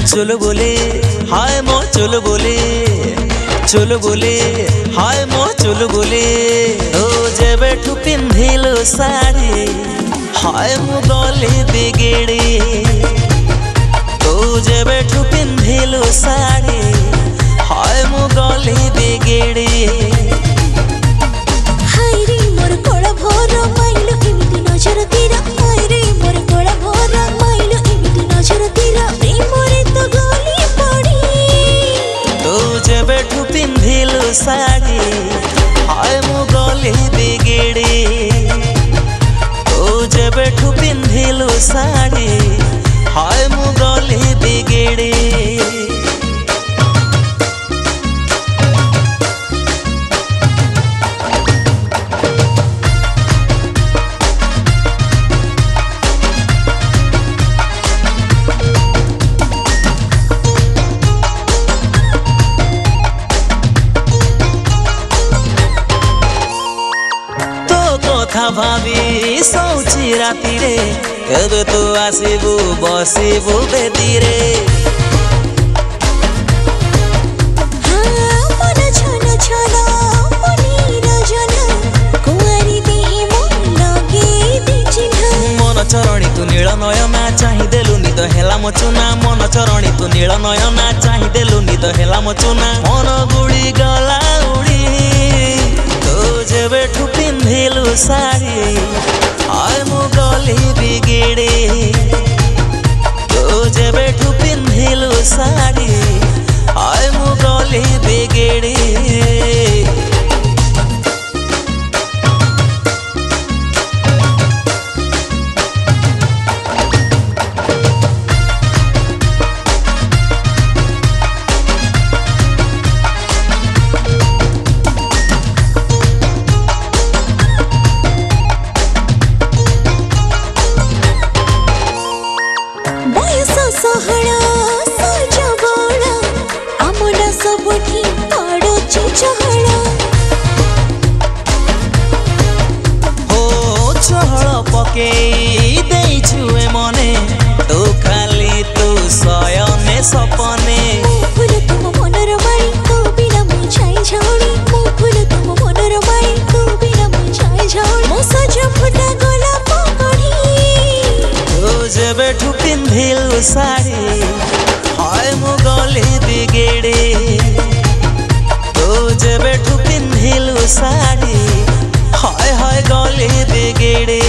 चलो बोले हाय मो चलो बोले हाय मो चलो बोले ओ जेबेठू पिंधिलो साड़ी हाय मो गले बिगेड़े ओ जेबेठू पिंधिलो साड़ी हाय मो गले बिगेड़े हाय रे मोर कोला भोर माइलो एमिति नजर तेरा हाय रे मोर कोला भोर माइलो एमिति नजर तेरा प्रेमरे तो गली पड़ी तो जेबेठू पिंधिलो साड़ी हाय मो गले बिगेड़े तो जेबेठू पिंधिलो साड़ी हाय मो गले बिगेड़े कथा भावी सौची राति रे केबे तो आसीबू बसीबू बेदी रे मन छन छन मनीर जन कुंवारी देहि मन लगे दी चिन्ह मन चरणी तू नील नयना चाहि देलु निद हेला मचुना मन चरणी तू नील नयना चाहि देलु निद हेला मचुना मन गुड़ी गला उड़ी तो जेबेठू पिंधिलु साड़ी हाय मो गले बिगेड़े तो जेबेठू पिंधिलु साड़ी हाय मो गले बिगेड़े सहड़ा सजबड़ा आमना सबठी पड़ोची चहड़ा हो चहड़ पके देइछुए मने तो खाली तू सयने सपने फूल तुम मनर मारी तो बिना मुछाई झाड़ी मो फूल तुम मनर मारी तो बिना मुछाई झाड़ी मो सज फुटा गला पकड़ी तो जेबेठू पिंधिलु साड़ी हाय मो गले बिगेड़े तो जेबेठू पिंधिलु साड़ी हाय हाय गले बिगेड़े।